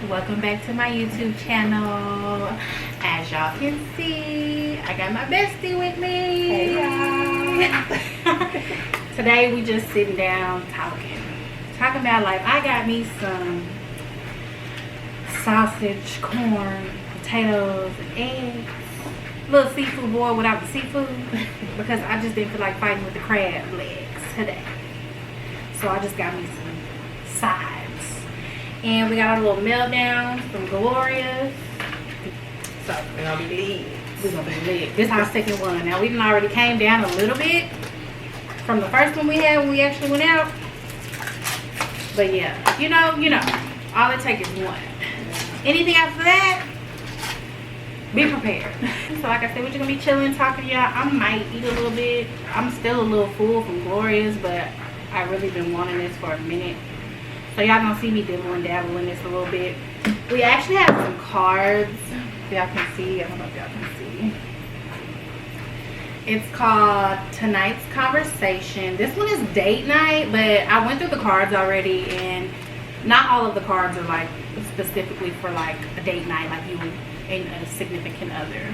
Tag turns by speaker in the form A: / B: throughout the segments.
A: Welcome back to my YouTube channel. As y'all can see, I got my bestie with me.
B: Hey y'all.
A: Today we just sitting down talking about life. I got me some sausage, corn, potatoes, and eggs. Little seafood boil without the seafood because I just didn't feel like fighting with the crab legs today. So I just got me some sides. And we got our little meltdown from Gloria's. So
B: We're gonna be lit.
A: we're gonna be lit. This is our second one. Now we done already came down a little bit from the first one we had when we actually went out. But yeah, you know, all it takes is one. Anything after that, be prepared. So like I said, we're just gonna be chilling, talking to y'all. I might eat a little bit. I'm still a little full from Gloria's, but I really been wanting this for a minute. So y'all gonna see me dibble and dabble in this a little bit. We actually have some cards. Y'all can see. I don't know if y'all can see. It's called Tonight's Conversation. This one is date night, but I went through the cards already, and not all of the cards are like specifically for like a date night, like you would in a significant other.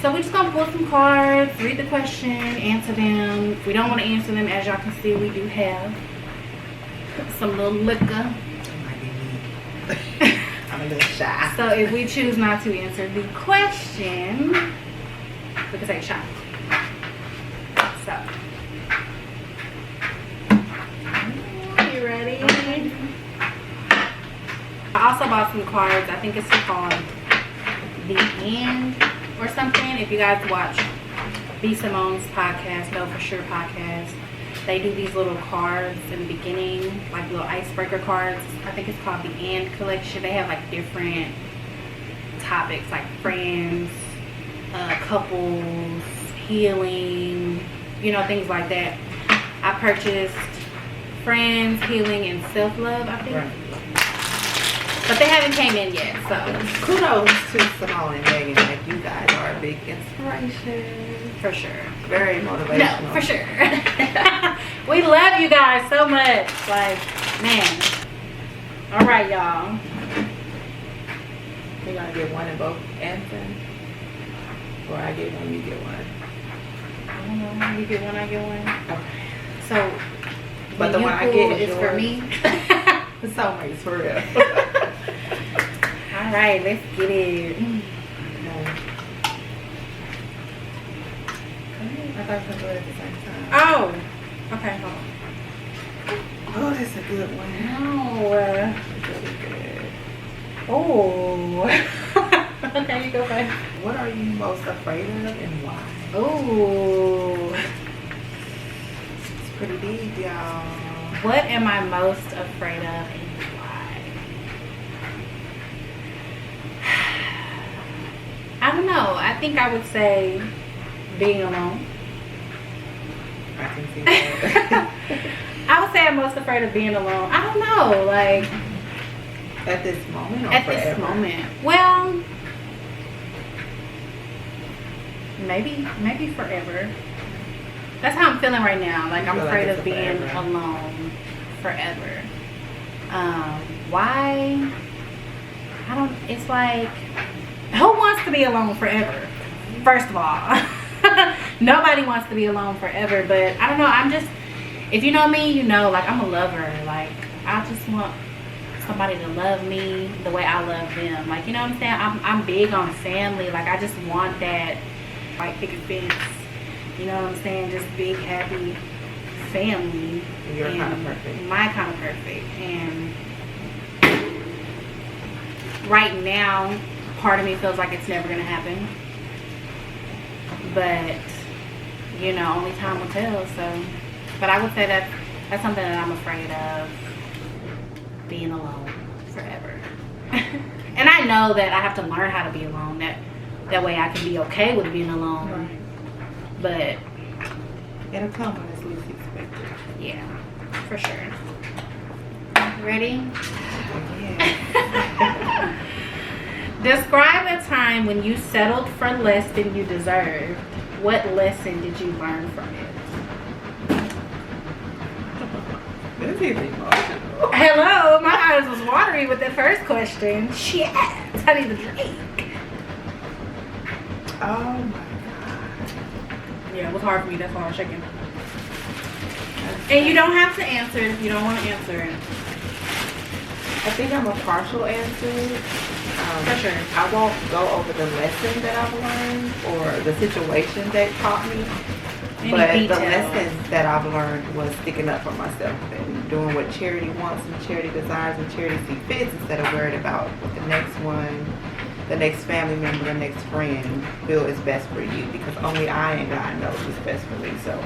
A: So we're just gonna pull some cards, read the question, answer them. If we don't want to answer them, as y'all can see, we do have some little liquor.
B: I'm a little shy.
A: So if we choose not to answer the question, we can take a shot. So, you ready? I also bought some cards. I think it's called The End or something. If you guys watch B. Simone's podcast, Know For Sure podcast, they do these little cards in the beginning, like little icebreaker cards. I think it's called The End collection. They have like different topics like friends, couples, healing, things like that. I purchased friends, healing, and self-love, I think. Right. But they haven't came in yet, so.
B: Kudos to Simone and Megan. Like, you guys are a big inspiration.
A: For sure.
B: Very motivational.
A: No, for sure. We love you guys so much. Like, man. All right, y'all.
B: We're going to get one in both answers. Or I get one, you get one.
A: I don't know. You get one, I get one.
B: Okay.
A: So,
B: but the one I get
A: is for me.
B: It's always for real.
A: All right, let's get it.
B: I thought we could do it at the same time.
A: Oh, okay, hold on.
B: Oh, that's a good one.
A: No.
B: Really good.
A: Oh. Okay, you go first.
B: What are you most afraid of and why?
A: Oh.
B: It's pretty deep, y'all.
A: What am I most afraid of and why? I don't know. I think I would say being alone.
B: I can see that.
A: I would say I'm most afraid of being alone. I don't know. Like,
B: at this moment or
A: at
B: forever?
A: this moment. Well, maybe forever. That's how I'm feeling right now. Like, I'm afraid of being alone forever. Why? It's like, who wants to be alone forever? First of all. Nobody wants to be alone forever, but I don't know. If you know me, you know, like, I'm a lover. Like, I just want somebody to love me the way I love them. Like, you know what I'm saying? I'm big on family. Like, I just want that, like, picket fence. You know what I'm saying? Just big, happy family.
B: You're kind of perfect.
A: My kind of perfect. And right now, part of me feels like it's never going to happen. But, only time will tell. So, but I would say that's something that I'm afraid of, being alone forever. And I know that I have to learn how to be alone. That way I can be okay with being alone.
B: Right.
A: But
B: it'll come when it's least expected.
A: Yeah, for sure. Ready?
B: Yeah.
A: Describe a time when you settled for less than you deserved. What lesson did you learn from it?
B: This is emotional.
A: Hello, my eyes was watering. sorry with the first question. Shit, I need a drink.
B: Oh my.
A: Yeah, it was hard for me. That's why I was shaking. And you don't have to answer it if you don't want to answer it.
B: I think I'm a partial answer.
A: For sure.
B: I won't go over the lesson that I've learned or the situation that taught me. But the lessons that I've learned was sticking up for myself and doing what charity wants and charity desires and charity see fits instead of worried about what the next one, the next family member, the next friend feel is best for you, because only I and God knows what's best for me. So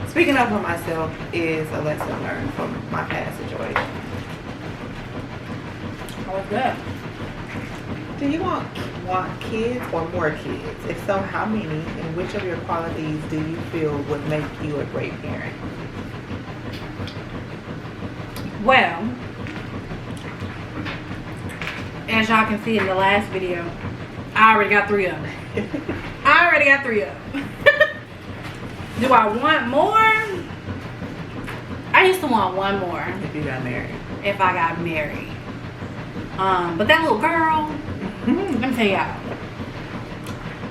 B: speaking up for myself is a lesson learned from my past situation.
A: Oh, good.
B: Do you want kids or more kids? If so, how many? And which of your qualities do you feel would make you a great parent?
A: Well, as y'all can see in the last video, I already got 3 of them. Do I want more? I used to want one more.
B: If you got married.
A: If I got married. But that little girl, let me tell y'all,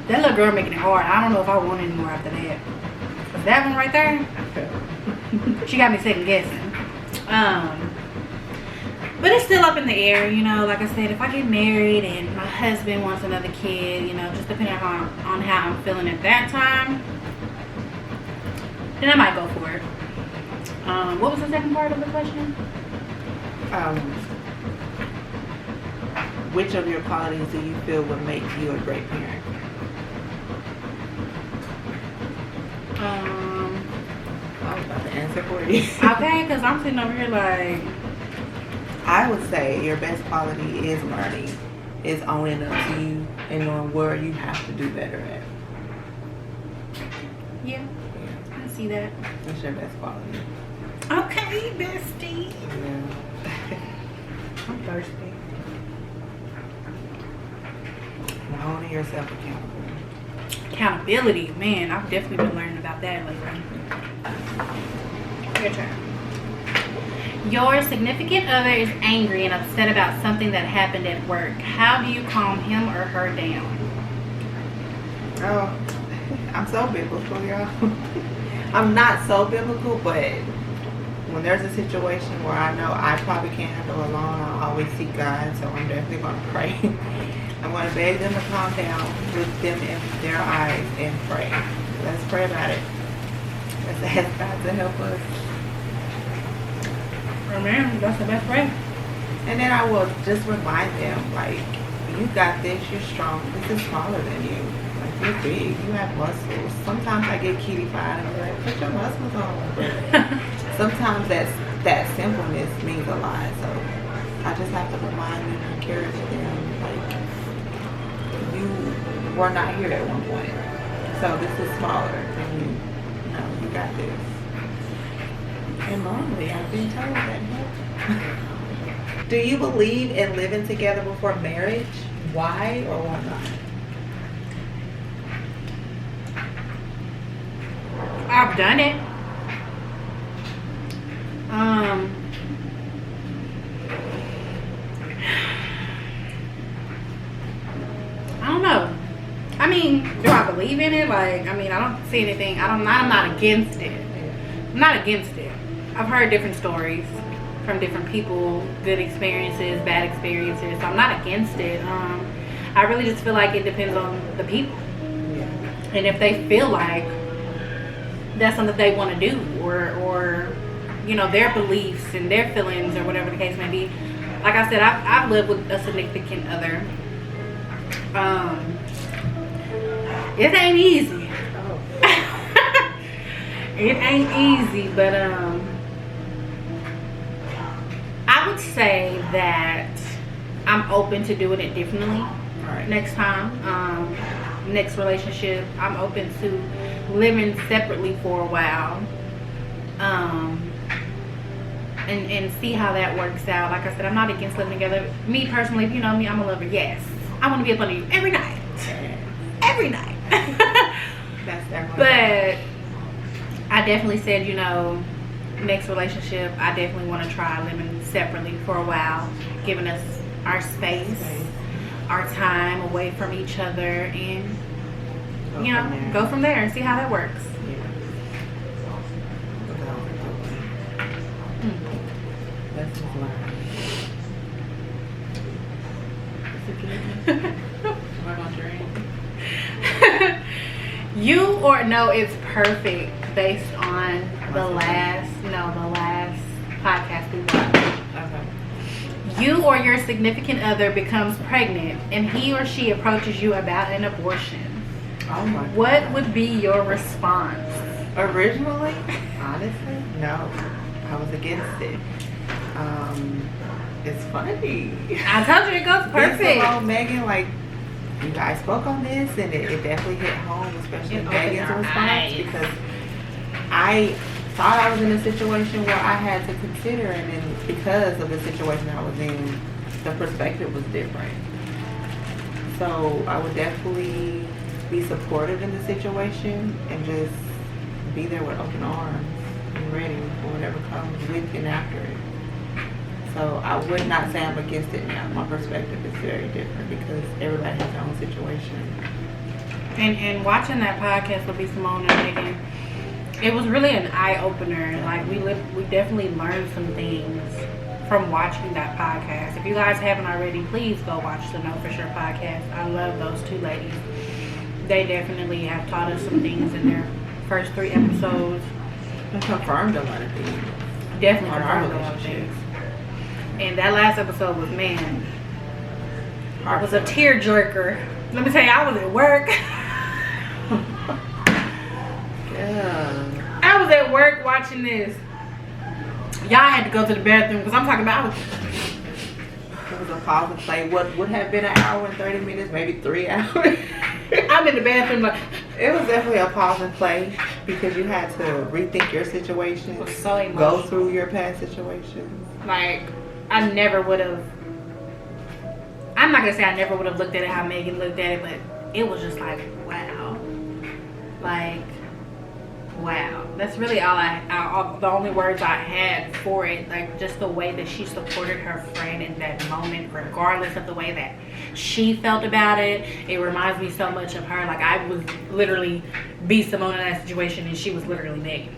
A: that little girl making it hard. I don't know if I want any more after that. But that one right there, she got me second guessing. But it's still up in the air, you know. Like I said, if I get married and my husband wants another kid, you know, just depending on how I'm feeling at that time, then I might go for it. What was the second part of the question?
B: Which of your qualities do you feel would make you a great parent? I was about to answer for you.
A: Okay, because I'm sitting over here like...
B: I would say your best quality is learning, is owning up to you and knowing where you have to do better at.
A: Yeah, I see that.
B: That's your best quality.
A: Okay, bestie.
B: Yeah.
A: I'm thirsty.
B: And holding yourself accountable.
A: Accountability, man, I've definitely been learning about that lately. Your turn. Your significant other is angry and upset about something that happened at work. How do you calm him or her down?
B: Oh, I'm so biblical, y'all. I'm not so biblical, but when there's a situation where I know I probably can't handle alone, I'll always seek God, so I'm definitely going to pray. I'm going to beg them to calm down, look them in their eyes, and pray. Let's pray about it. Let's ask God to help us.
A: Oh man, that's the best way.
B: And then I will just remind them, like, you got this, you're strong. This is smaller than you. Like, you're big, you have muscles. Sometimes I get kitty-fied and I'm like, put your muscles on. But sometimes that simpleness means a lot. So I just have to remind them and encourage them, like, you were not here at one point. So this is smaller than you. No, you got this. And normally I've been told that. Do you believe in living together before marriage? Why or why not?
A: I've done it. I don't know. I mean, do I believe in it? Like, I mean, I don't see anything. I'm not against it. I'm not against it. I've heard different stories from different people, good experiences, bad experiences. So I'm not against it. I really just feel like it depends on the people.
B: Yeah.
A: And if they feel like that's something they want to do, or you know, their beliefs and their feelings or whatever the case may be. Like I said, I've lived with a significant other. It ain't easy.
B: Oh.
A: It ain't easy, but I would say that I'm open to doing it differently.
B: Right.
A: Next time, next relationship, I'm open to living separately for a while, and see how that works out. Like I said, I'm not against living together. Me personally, if you know me, I'm a lover. Yes, I want to be up under you every night, every night.
B: That's definitely.
A: But I definitely said, you know, next relationship, I definitely want to try living separately for a while, giving us our space, our time away from each other, and go from there and see how that works. You or no, it's perfect based on the last podcast we watched.
B: Okay.
A: You or your significant other becomes pregnant and he or she approaches you about an abortion.
B: Oh my God.
A: What would be your response?
B: Originally, honestly, no. I was against it. It's funny.
A: I told you it goes perfect.
B: Well, Megan, like, you guys spoke on this, and it definitely hit home, especially Megan's response, because I thought I was in a situation where I had to consider, and then because of the situation I was in, the perspective was different. So I would definitely be supportive in the situation and just be there with open arms and ready for whatever comes with and after it. So I would not say I'm against it now. My perspective is very different because everybody has their own situation.
A: And watching that podcast with B. Simone and Megan, it was really an eye opener. Like we definitely learned some things from watching that podcast. If you guys haven't already, please go watch the Know For Sure podcast. I love those two ladies. They definitely have taught us some things in their first 3 episodes.
B: And confirmed a lot of things.
A: Definitely confirmed a lot of things. And that last episode was, man, it was a tearjerker. Let me tell you, I was at work.
B: Yeah.
A: I was at work watching this. Y'all had to go to the bathroom because I'm talking about.
B: It was a pause and play. What would have been an hour and 30 minutes, maybe 3 hours.
A: I'm in the bathroom like.
B: It was definitely a pause and play because you had to rethink your situation.
A: It was so emotional.
B: Go through your past situations.
A: Like, I never would have. I'm not gonna say I never would have looked at it how Megan looked at it, but it was just like, wow. Like, wow. That's really all the only words I had for it. Like, just the way that she supported her friend in that moment, regardless of the way that she felt about it. It reminds me so much of her. Like, I was literally B. Simone in that situation, and she was literally Megan.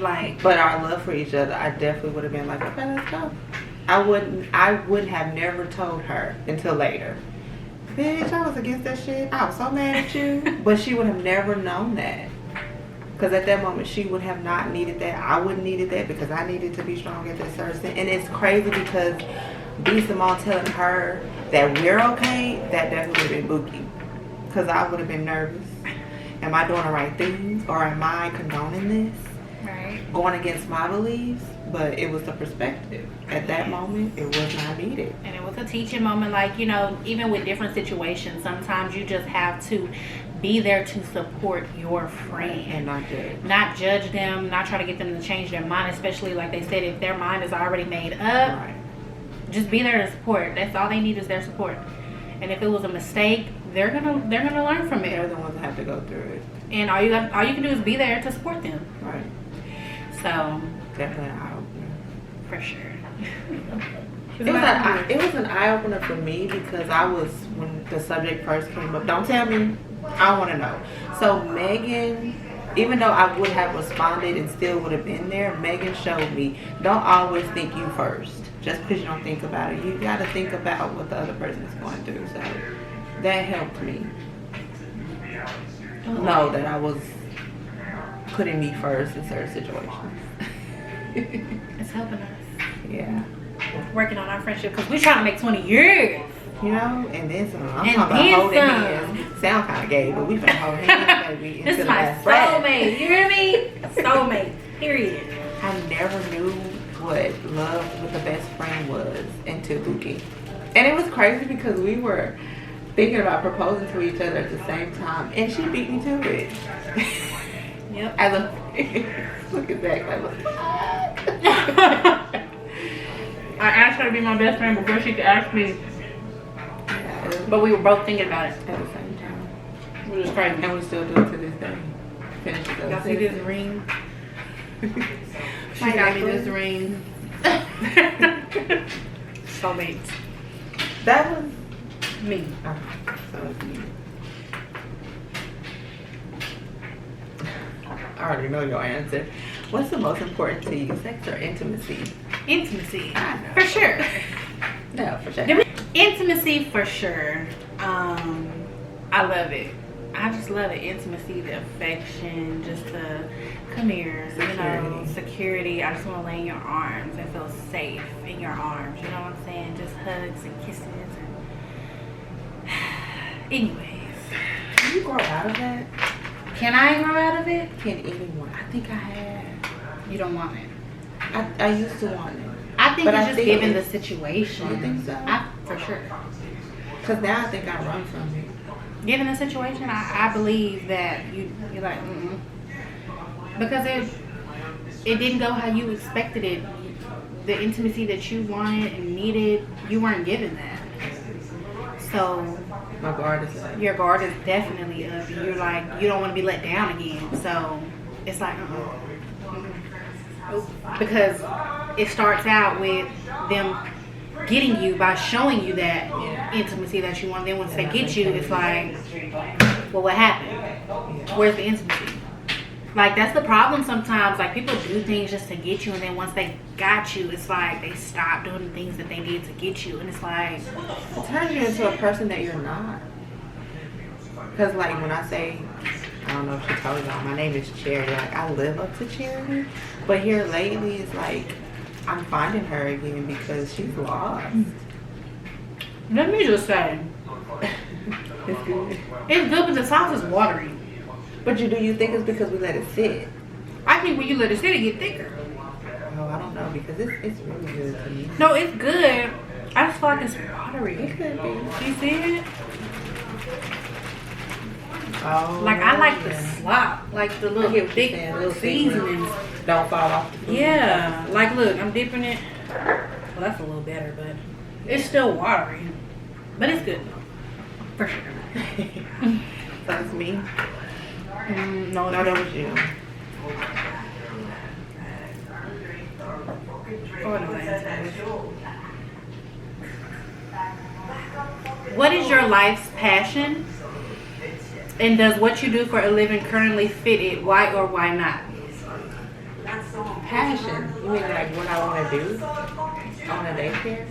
A: Like,
B: but our love for each other, I definitely would have been like, okay, let's go. I would have never told her until later. Bitch, I was against that shit. I was so mad at you. But she would have never known that. Because at that moment, she would have not needed that. I wouldn't needed that because I needed to be strong at that certain. And it's crazy because B. Simone telling her that we're okay, that definitely would have been bookie. Because I would have been nervous. Am I doing the right things? Or am I condoning this?
A: right.
B: Going against my beliefs? But it was the perspective. At that moment, it was not needed.
A: And it was a teaching moment. Like, you know, even with different situations, sometimes you just have to be there to support your friend.
B: And not judge.
A: Not judge them, not try to get them to change their mind, especially like they said, if their mind is already made up,
B: Right.
A: just be there to support. That's all they need is their support. And if it was a mistake, they're gonna learn from
B: They're
A: it.
B: the ones that have to go through it.
A: And all you can do is be there to support them.
B: Right.
A: So,
B: Definitely an eye-opener.
A: for sure.
B: It was an eye-opener for me because when the subject first came up, don't tell me, I want to know. So Megan, even though I would have responded and still would have been there, Megan showed me, don't always think you first. Just because you don't think about it, you got to think about what the other person is going through. So that helped me know that I was putting me first in certain situations.
A: It's helping us.
B: Yeah.
A: Working on our friendship because we're trying to make 20 years.
B: You know, and then some. I'm
A: And
B: talking
A: then
B: about holding
A: some.
B: hands. Sound kind of gay, but we've been holding hands, baby.
A: This is
B: until the
A: my
B: last breath.
A: soulmate. You hear me? Soulmate. Period.
B: I never knew what love with a best friend was until Bookie. And it was crazy because we were thinking about proposing to each other at the same time, and she beat me to it.
A: Yep.
B: As a looking back, like what?
A: I asked her to be my best friend before she could ask me,
B: Yeah,
A: but we were both thinking about it,
B: at the same time,
A: which is crazy.
B: and we still do it to this day. Finish it
A: Y'all
B: up.
A: see this ring? She
B: My
A: got me
B: necklace.
A: this ring. soulmates.
B: That was
A: Me.
B: okay. So it's me. I already know your answer. What's the most important to you, sex or intimacy?
A: Intimacy.
B: I know.
A: For sure.
B: No, for sure.
A: Intimacy for sure. I love it. I just love it. Intimacy, the affection, just the come here, security. I just want to lay in your arms and feel safe in your arms. You know what I'm saying? Just hugs and kisses. Anyways.
B: Can you grow out of that?
A: Can I grow out of it?
B: Can anyone? I think I have.
A: You don't want it.
B: I used to want it.
A: I think
B: But
A: it's
B: I
A: just
B: think
A: given the
B: it's-
A: situation.
B: You think so?
A: For sure.
B: Because now I think I run from it.
A: Given the situation, I believe that you're like, because it didn't go how you expected it. The intimacy that you wanted and needed, you weren't given that. So
B: My guard is up.
A: your guard is definitely up. You're like, you don't want to be let down again. So it's like, because it starts out with them getting you by showing you that intimacy that you want. Then once they get you, it's like, well, what happened? Where's the intimacy? Like, that's the problem sometimes. Like, people do things just to get you, and then once they got you, it's like they stop doing the things that they did to get you, and it's like,
B: It turns you into a person that you're not. Because, like, when I say, I don't know if she told y'all, my name is Charity. Like, I live up to Charity. But here lately, it's like, I'm finding her again because she's lost.
A: let me just say,
B: It's good.
A: it's good, but the sauce is watery.
B: But do you think it's because we let it sit?
A: I think when you let it sit, it get thicker.
B: Oh, I don't know, because it's really good to me.
A: No, it's good. I just feel like it's watery.
B: It could be.
A: You see it?
B: Oh,
A: Like, I like the
B: yeah.
A: slop, like the
B: I
A: little
B: get what you're
A: thick
B: saying, little thick
A: seasonings.
B: Don't fall off the food.
A: Yeah, like look, I'm dipping it. Well, that's a little better, but it's still watery. But it's good, for sure.
B: That's me.
A: No,
B: No, that was you.
A: Oh, no, that's good. What is your life's passion? And does what you do for a living currently fit it? Why or why not?
B: Passion. You mean like what I want to do on a daycare?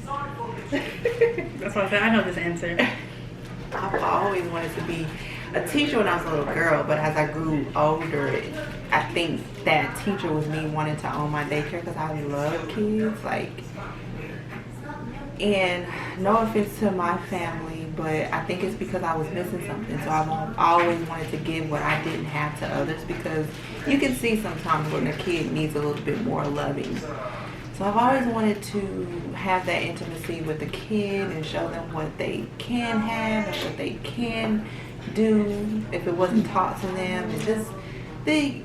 A: That's what I said. I know this answer.
B: I've always wanted to be a teacher when I was a little girl, but as I grew older, I think that teacher was me wanting to own my daycare because I love kids. Like, and no offense to my family, but I think it's because I was missing something. So I've always wanted to give what I didn't have to others, because you can see sometimes when a kid needs a little bit more loving. So I've always wanted to have that intimacy with the kid and show them what they can have and what they can do if it wasn't taught to them. And just the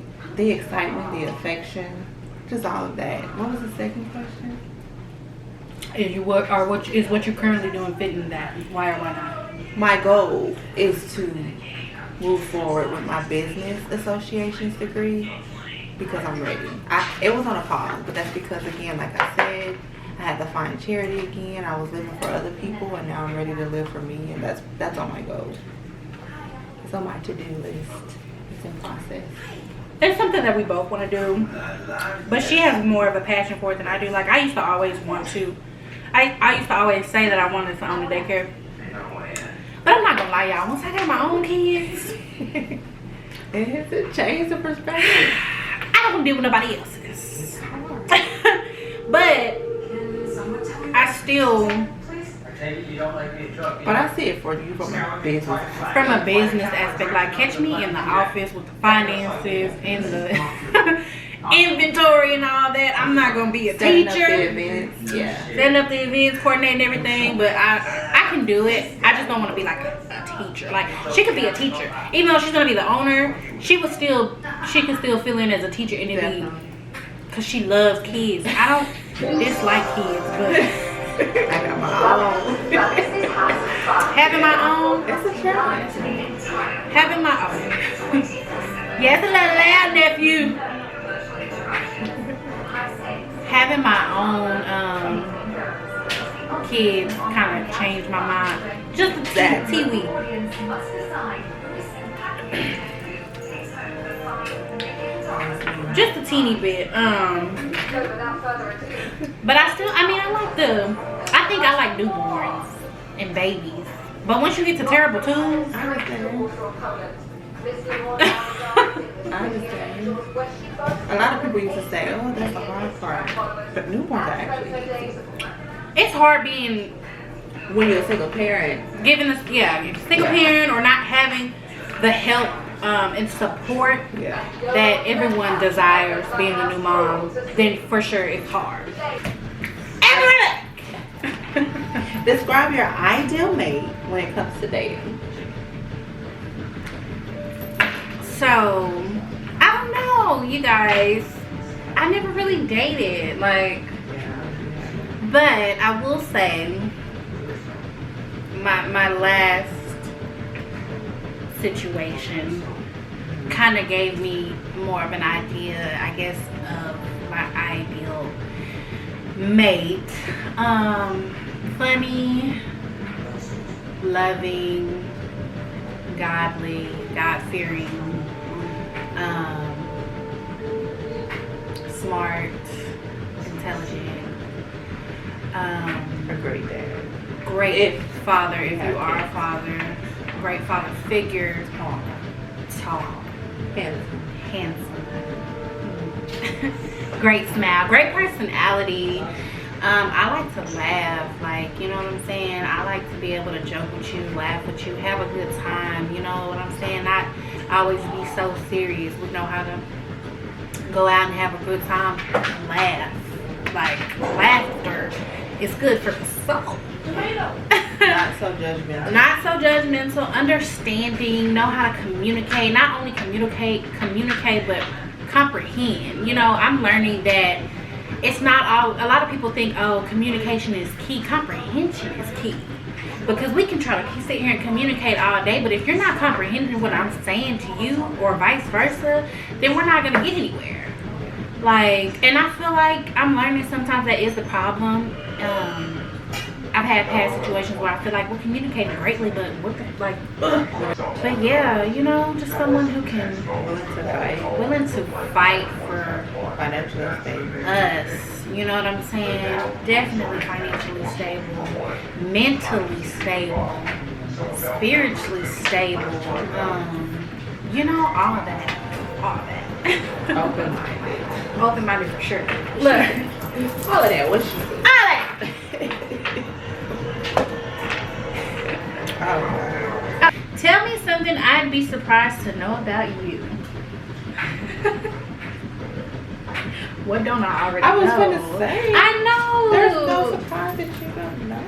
B: excitement, the affection, just all of that. What was the second question?
A: Is what you're currently doing fitting that? Why or why not?
B: My goal is to move forward with my business association's degree because I'm ready. It was on a pause, but that's because, again, like I said, I had to find charity again. I was living for other people, and now I'm ready to live for me, and that's on my goal. It's on my to-do list. It's in process.
A: It's something that we both want to do, but she has more of a passion for it than I do. Like, I used to always want to. I used to always say that I wanted to own a daycare. But I'm not going to lie, y'all. Once I got my own kids,
B: It has to change the perspective.
A: I don't deal with nobody else's. But I still,
B: But I see it for you from a business.
A: from a business aspect, like, catch me in the office with the finances and the inventory and all that. I'm not going to be a
B: Setting up the
A: teacher.
B: events. Yeah.
A: Setting up the events, coordinating everything, but I can do it. I just don't want to be like a teacher. Like, she could be a teacher, even though she's gonna be the owner. She can still fill in as a teacher, and it be because she loves kids. I don't dislike kids, but
B: I got my own.
A: having my own,
B: It's a challenge.
A: having my own. Yes, a little loud, nephew. Having my own kids kind of changed my mind. Just a teeny. Just a teeny bit. But I think I like newborns and babies. But once you get to terrible twos,
B: I understand. A lot of people used to say, "Oh, that's the hard part," but newborns are actually easy.
A: it's hard being
B: When you're a single parent,
A: given a single parent or not having the help and support that everyone desires being a new mom. Then for sure it's hard.
B: describe your ideal mate when it comes to dating.
A: So, I don't know, you guys. I never really dated, but I will say my last situation kind of gave me more of an idea, I guess, of my ideal mate. Funny, loving, godly, God-fearing, smart, intelligent,
B: A great dad.
A: great father if you are a father, great father figure, tall, handsome, great smile, great personality. I like to laugh, you know what I'm saying? I like to be able to joke with you, laugh with you, have a good time, you know what I'm saying? Not always be so serious. We know how to go out and have a good time, laugh. Laughter is good for the soul.
B: Not so judgmental.
A: Not so judgmental, understanding, know how to communicate. Not only communicate, but comprehend. You know, I'm learning that it's not all. A lot of people think, oh, communication is key. Comprehension is key. Because we can try to sit here and communicate all day, but if you're not comprehending what I'm saying to you or vice versa, then we're not going to get anywhere. And I feel like I'm learning sometimes that is the problem. I've had past situations where I feel like we're communicating greatly, but but yeah, you know, just someone who can willing to fight for
B: Financially stable.
A: us. You know what I'm saying? Definitely financially stable, mentally stable, spiritually stable. You know, all that.
B: Open-minded.
A: Open-minded for sure. Look,
B: All of that. What she
A: all that.
B: Oh.
A: Tell me something I'd be surprised to know about you. What don't I already know?
B: I was gonna say.
A: I know.
B: There's no surprise that you don't know.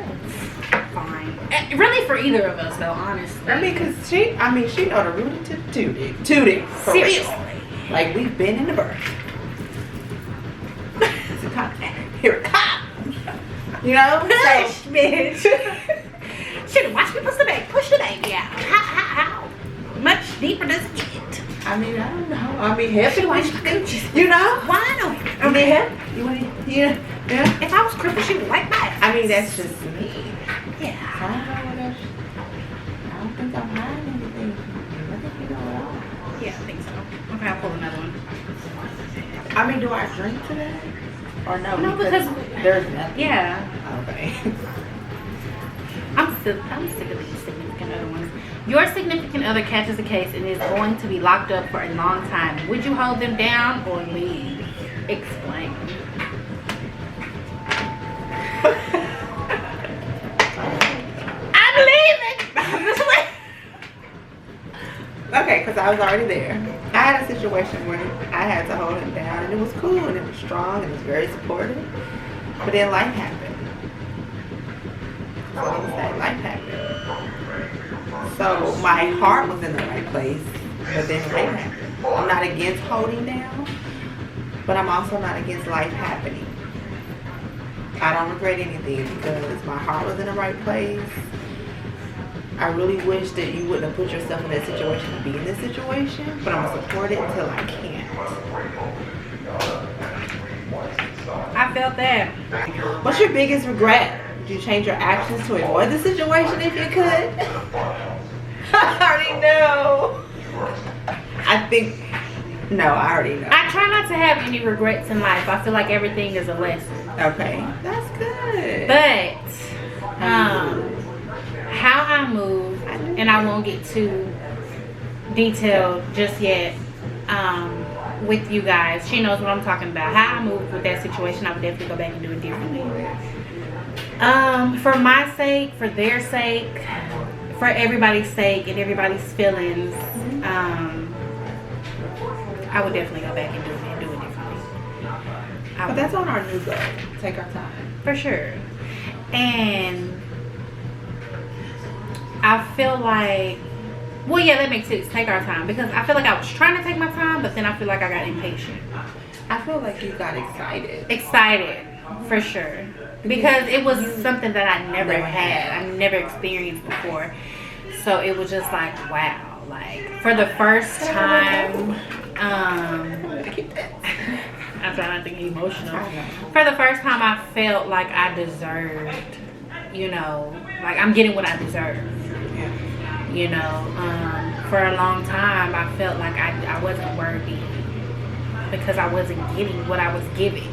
A: Fine. Really for either of us though, honestly.
B: I mean, cause she know the rooted to tootie. For
A: Seriously.
B: real. Like we've been in the birth. It's a cop. Here it comes. You know?
A: Push, bitch. Should've watched me push the baby out. How? Much deeper does it get?
B: I mean, I don't know. I mean, happy
A: Should've
B: when
A: watched
B: she
A: my coochies.
B: you know?
A: Why no?
B: I mean, you want to, yeah.
A: If I was crippled, she would like that.
B: I mean, that's just me.
A: Yeah.
B: I don't know what else. I don't think I'm hiding anything from you. I think you know it all.
A: Yeah, I think so. Okay, I'll pull another one.
B: I mean, do I drink today? Or no?
A: No, because
B: there's nothing.
A: yeah.
B: Okay.
A: I'm sick of these significant other ones. Your significant other catches a case and is going to be locked up for a long time. Would you hold them down or leave? Explain. I'm leaving.
B: Okay, because I was already there. I had a situation where I had to hold him down, and it was cool, and it was strong, and it was very supportive. But then life happened. So what was that? Life happened. So my heart was in the right place, but then life happened. I'm not against holding down, but I'm also not against life happening. I don't regret anything because my heart was in the right place. I really wish that you wouldn't have put yourself in that situation to be in this situation, but I'm going to support it until I can't.
A: I felt that.
B: What's your biggest regret Would you change your actions to avoid the situation if you could? I already know. I think, no, I already know.
A: I try not to have any regrets in life. I feel like everything is a lesson.
B: Okay, that's good.
A: But how I move, and I won't get too detailed just yet with you guys. She knows what I'm talking about. How I move with that situation, I would definitely go back and do it differently. For my sake, for their sake, for everybody's sake and everybody's feelings, I would definitely go back and do it differently.
B: But that's on our new goal. Take our time.
A: For sure. And I feel like, well, yeah, that makes sense. Take our time, because I feel like I was trying to take my time, but then I feel like I got impatient.
B: I feel like you got excited.
A: Excited, for sure, because it was something that I never had. I never experienced before. So it was just like, wow, like for the first time. I'm trying not to get emotional. For the first time, I felt like I deserved, like I'm getting what I deserve. For a long time, I felt like I wasn't worthy because I wasn't getting what I was giving.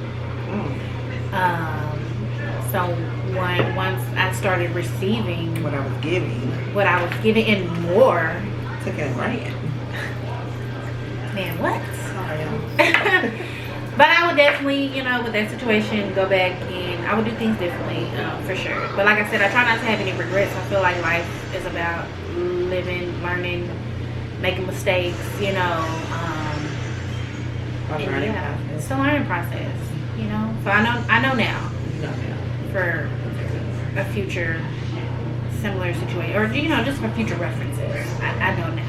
A: So once I started receiving
B: what I was giving
A: and more,
B: took it right.
A: Man, what? But I would definitely, with that situation, go back and I would do things differently, for sure. But like I said, I try not to have any regrets. I feel like life is about living, learning, making mistakes,
B: It's
A: a learning process, So I know now for a future similar situation, or just for future references. I know now.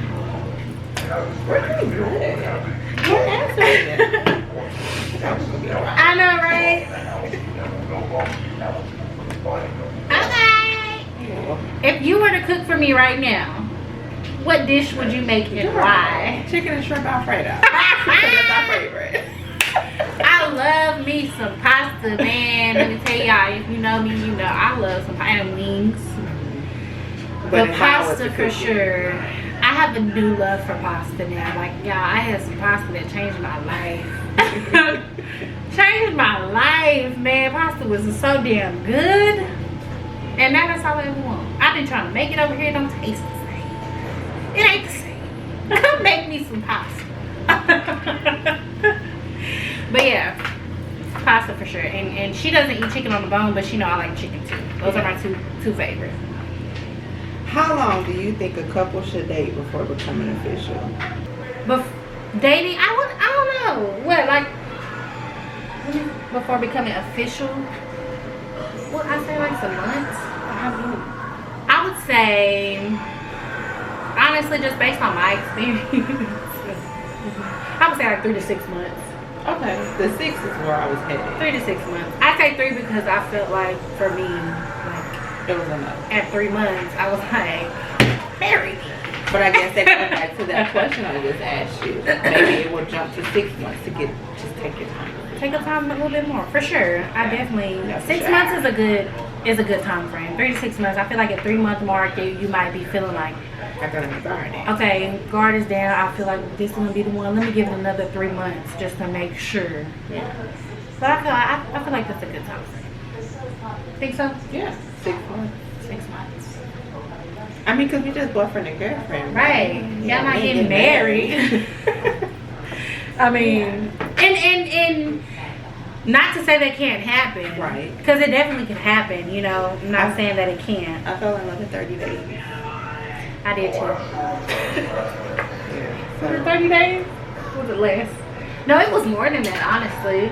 B: We're doing good. You're answering it.
A: I know, right? Okay. If you were to cook for me right now, what dish would you make and why?
B: Chicken and shrimp Alfredo. That's our favorite.
A: I love me some pasta, man. Let me tell y'all, if you know me, I love some and wings. But pasta for sure. I have a new love for pasta now. Like, y'all, I had some pasta that changed my life. Changed my life, man. Pasta was so damn good. And now that's all I ever want. I've been trying to make it over here. It don't taste the same. It ain't the same. Come make me some pasta. But yeah, pasta for sure. And she doesn't eat chicken on the bone, but she know I like chicken too. Those are my two favorites.
B: How long do you think a couple should date before becoming official?
A: Dating, I don't know. What, like before becoming official? Well, I say like some months. I would say, honestly, just based on my experience, I would say like 3 to 6 months.
B: Okay, the 6 is where I was headed.
A: 3 to 6 months. I say 3 because I felt like for me, like
B: it was enough.
A: At 3 months, I was like, marry me.
B: But I guess that goes back to that question I just asked you. Maybe it will jump to 6 months to just take your time.
A: Take your time a little bit more, for sure. I definitely 6 months is a good time frame. 3 to 6 months. I feel like at 3 month mark, you might be feeling like,
B: I gotta be guarded.
A: Okay, guard is down. I feel like this is gonna be the one. Let me give it another 3 months just to make sure.
B: Yeah.
A: But I feel like that's a good time frame. Think so?
B: Yeah, 6 months.
A: 6 months.
B: I mean, because we just boyfriend and girlfriend.
A: Right. Y'all not getting married. I mean, and not to say that can't happen.
B: Right.
A: Because it definitely can happen, I'm not saying that it can't.
B: I fell in love in 30 days.
A: I did too.
B: Yeah.
A: Was it 30 days? Was it less? No, it was more than that, honestly.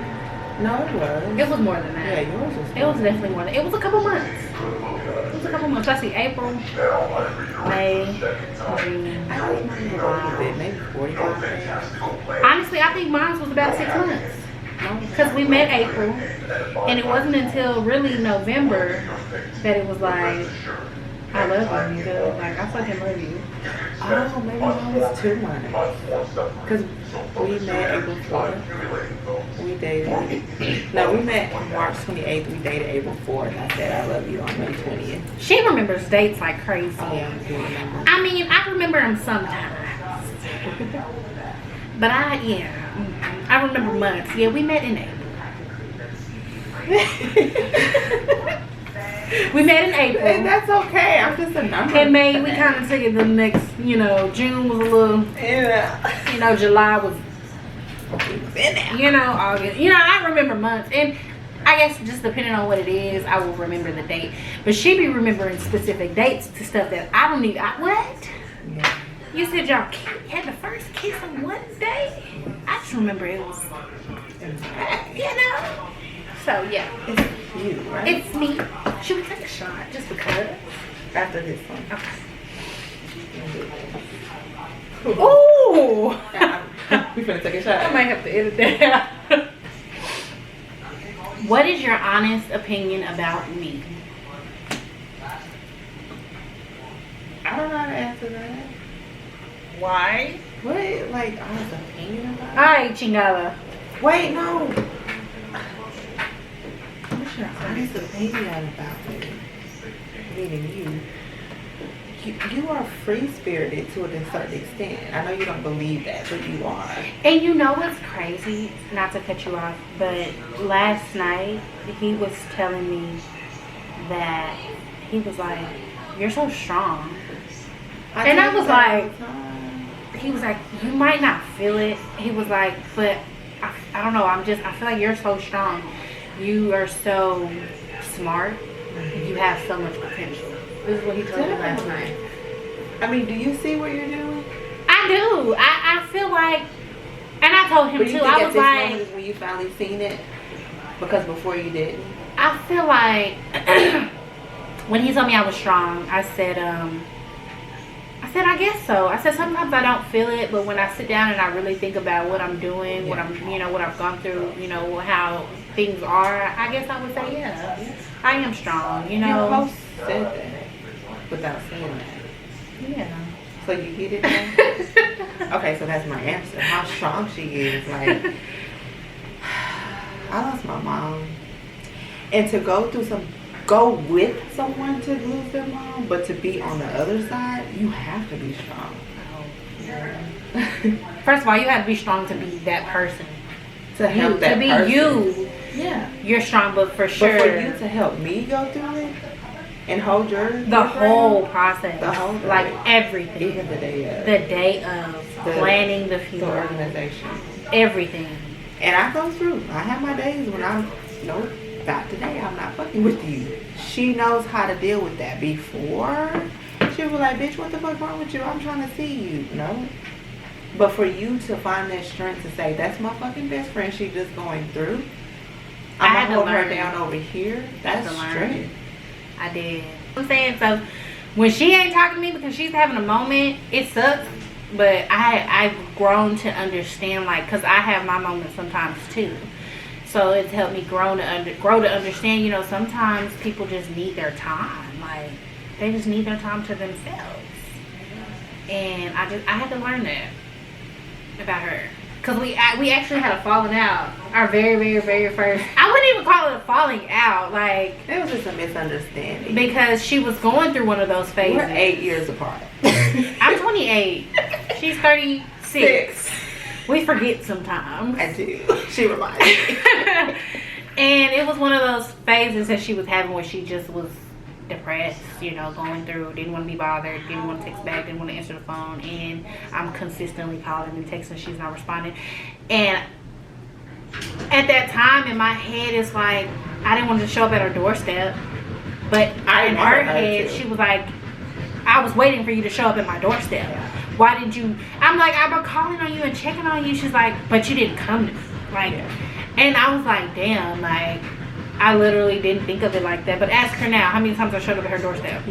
B: No, it was.
A: It was more than that.
B: Yeah, yours was.
A: It was definitely more than that. It was a couple months. Let's see, April, May, June.
B: I think mine was a little bit, maybe 45 days.
A: Honestly, I think mine was about 6 months. Because we met April, and it wasn't until really November that it was like, I love you, nigga. Like, I fucking love you.
B: Oh, maybe mine was 2 months. Because we met April 4th. We dated. No, we met March 28th. We dated April 4th. I said I love you on May 20th.
A: She remembers dates like crazy.
B: Oh, yeah, I do remember.
A: I mean, I remember them sometimes. But I remember months. Yeah, we met in April. We met in April.
B: And that's okay. I'm just a number.
A: In May, we kind of took it the next, June was a little, July was, August. I remember months. And I guess just depending on what it is, I will remember the date. But she be remembering specific dates to stuff that I don't even, what?
B: Yeah.
A: You said y'all had the first kiss on one day? I just remember it was, So, yeah.
B: It's you, right?
A: It's me. Should we take a shot just because?
B: After this one.
A: Okay. Ooh!
B: We finna take a shot.
A: I might have to edit that out. What is your honest opinion about me?
B: I don't know how to answer that.
A: Why?
B: What? Like, honest opinion about it?
A: Ay, chingada.
B: Wait, no. What's your honest opinion about me? Meaning you. You are free-spirited to a certain extent. I know you don't believe that, but you are.
A: And you know what's crazy? Not to cut you off, but last night he was telling me that he was like, "You're so strong," and I was like, he was like, "You might not feel it." He was like, "But I don't know. I feel like you're so strong. You are so smart. You have so much potential." This is what he told me last night.
B: I mean, do you see what you're doing?
A: I do. I feel like, and I told him
B: But you
A: too.
B: think
A: I
B: at
A: was
B: this
A: like,
B: moment is when you finally seen it? Because before you didn't?
A: I feel like when he told me I was strong, I said, I guess so. I said sometimes I don't feel it, but when I sit down and I really think about what I'm doing, what I've gone through, how things are, I guess I would say, yeah, I am strong.
B: Your host said that without saying that.
A: Yeah.
B: So you get it now? Okay, so that's my answer. How strong she is. Like, I lost my mom. And to go with someone to lose their mom, but to be on the other side, you have to be strong.
A: First of all, you have to be strong to be that person.
B: To help that
A: to be
B: person.
A: you.
B: Yeah.
A: You're strong, but for sure.
B: But for you to help me go through it and hold
A: the whole process.
B: The whole
A: like everything.
B: Even the day of.
A: The day of. Planning the funeral.
B: The organization.
A: Everything.
B: And I go through. I have my days when I'm, nope, not today. I'm not fucking with you. She knows how to deal with that. Before, she was like, bitch, what the fuck wrong with you? I'm trying to see you. No. But for you to find that strength to say, that's my fucking best friend, she just going through. I'm going to hold her down over here. That's strength.
A: I did. I'm saying, so when she ain't talking to me because she's having a moment, it sucks. But I've grown to understand, like, because I have my moments sometimes too. So it's helped me grow to understand, sometimes people just need their time. Like, they just need their time to themselves. And I had to learn that about her. Because we actually had a falling out. Our very, very, very first. I wouldn't even call it a falling out. Like,
B: it was just a misunderstanding.
A: Because she was going through one of those phases.
B: We're 8 years apart.
A: I'm 28. She's 36. We forget sometimes.
B: I do. She reminds me.
A: And it was one of those phases that she was having where she just was depressed, going through, didn't want to be bothered, didn't want to text back, didn't want to answer the phone, and I'm consistently calling and texting, she's not responding. And at that time in my head, it's like I didn't want to show up at her doorstep, but in her head she was like, I was waiting for you to show up at my doorstep. Why did you? I'm like, I've been calling on you and checking on you. She's like, but you didn't come to me. And I was like, damn, like, I literally didn't think of it like that. But ask her now, how many times I showed up at her doorstep?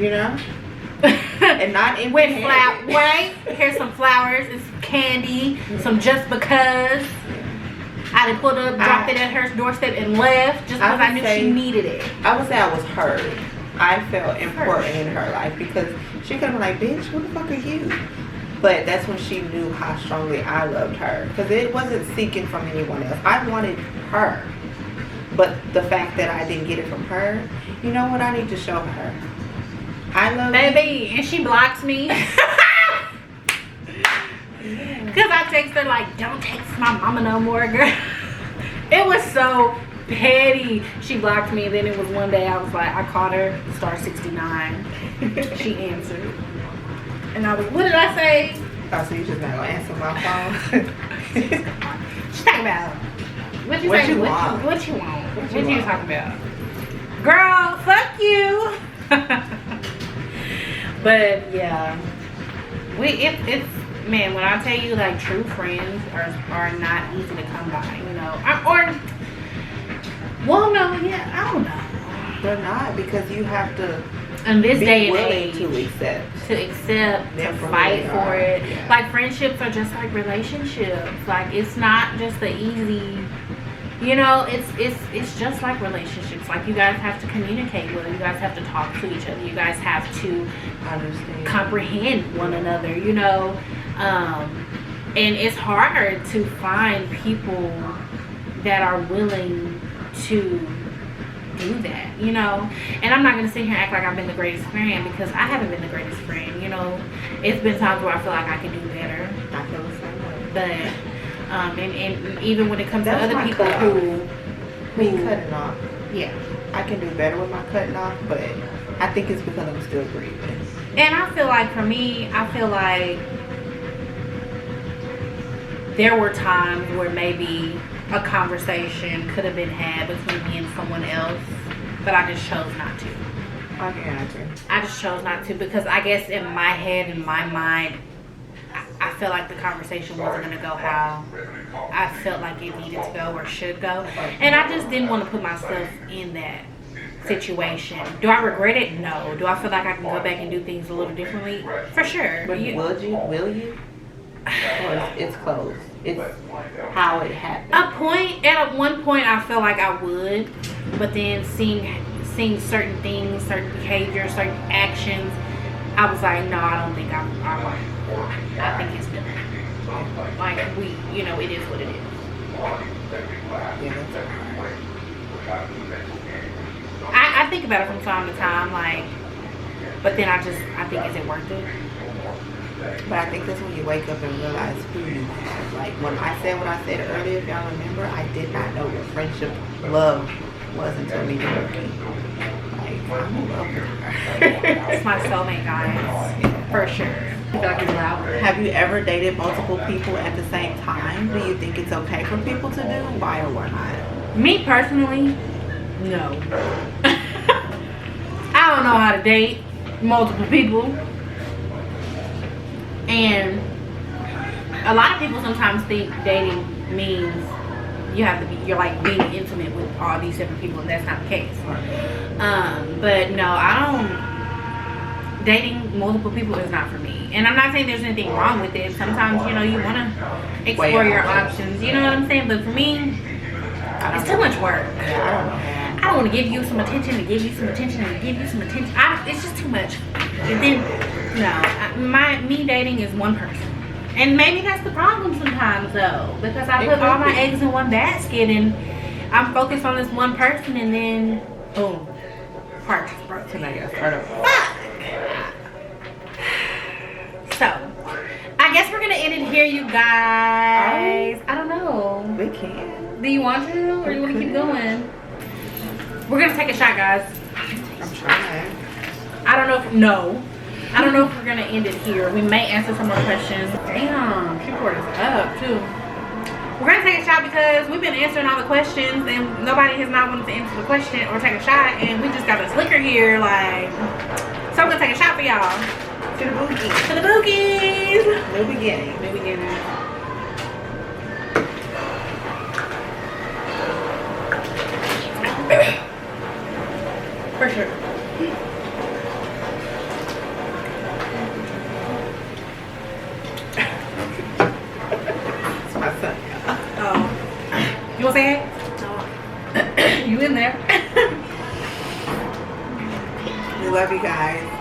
B: And not in
A: with here's some flowers, and some candy, some just because. I done pulled up, dropped it at her doorstep and left just because I knew she needed it.
B: I would say I was heard. I felt important in her life because she could have been like, bitch, who the fuck are you? But that's when she knew how strongly I loved her. Because it wasn't seeking from anyone else. I wanted her. But the fact that I didn't get it from her, you know what? I need to show her. I love
A: baby, and she blocks me. Because I text her like, don't text my mama no more, girl. It was so petty. She blocked me, and then it was one day I was like, I called her, star 69. She answered. And I was, what did I say?
B: Oh, so you just not gonna answer my phone?
A: She's talking about, what you
B: What
A: say?
B: you
A: What
B: want?
A: what you want?
B: What
A: What
B: you
A: you
B: want?
A: talking about? Girl, fuck you. But yeah, it's man, when I tell you like true friends are not easy to come by, you know. Well, no, yeah, I don't know.
B: They're not, because you have to
A: In this
B: be
A: day and
B: willing
A: age,
B: to accept.
A: to
B: Them for who
A: fight
B: they
A: for
B: are.
A: it.
B: Yeah.
A: Like friendships are just like relationships. Like it's not just the easy, you know, it's just like relationships. Like you guys have to communicate well, you guys have to talk to each other, you guys have to
B: Understand.
A: comprehend one another, you know. And it's hard to find people that are willing to do that, you know. And I'm not gonna sit here and act like I've been the greatest friend, because I haven't been the greatest friend, you know. It's been times where I feel like I can do better,
B: I feel the same way.
A: but and even when it comes
B: That's
A: to other
B: my
A: people
B: cutoff. Me
A: who
B: cutting off.
A: yeah.
B: I can do better with my cutting off, but I think it's because I'm still grieving.
A: And I feel like for me, I feel like there were times where maybe a conversation could have been had between me and someone else, but I just chose not to.
B: I can answer.
A: I just chose not to, because I guess in my head, in my mind, I felt like the conversation wasn't going to go how I felt like it needed to go or should go. And I just didn't want to put myself in that situation. Do I regret it? No. Do I feel like I can go back and do things a little differently? For sure.
B: But will you? Or it's closed. It's how it happened.
A: At one point I felt like I would, but then seeing certain things, certain behaviors, certain actions, I was like, no, I don't think I think it's done. Like you know, it is what it is.
B: Yeah, that's
A: I think about it from time to time, like, but then I think, is it worth it?
B: But I think that's when you wake up and realize who you have. Like when I said what I said earlier, if y'all remember, I did not know what friendship love was until meeting her. Like, I'm in love with her.
A: It's my soulmate, guys, for sure. I feel like it's loud.
B: Have you ever dated multiple people at the same time? Do you think it's okay for people to do? Why or why not?
A: Me personally, no. I don't know how to date multiple people. And a lot of people sometimes think dating means you're like being intimate with all these different people, and that's not the case. But no, dating multiple people is not for me. And I'm not saying there's anything wrong with it. Sometimes, you know, you want to explore your options, you know what I'm saying? But for me, it's too much work.
B: Yeah, I don't know.
A: I don't want to give you some attention, to give you some attention, and to give you some attention. It's just too much. And then, me dating is one person. And maybe that's the problem sometimes, though. Because I put all my eggs in one basket, and I'm focused on this one person, and then, boom, heart just broke.
B: Can I get started?
A: So, I guess we're going to end it here, you guys. I don't know.
B: We can.
A: Do you want to, or do you want to keep going? We're going to take a shot, guys.
B: I'm trying.
A: I don't know if we're gonna end it here. We may answer some more questions. Damn, she poured us up too. We're gonna take a shot because we've been answering all the questions and nobody has not wanted to answer the question or take a shot, and we just got this liquor here, like. So I'm gonna take a shot for y'all.
B: To the boogie.
A: To the boogies.
B: New beginning.
A: New beginning. For sure.
B: It's my son.
A: Oh. You wanna say it? No. You in there?
B: love you guys.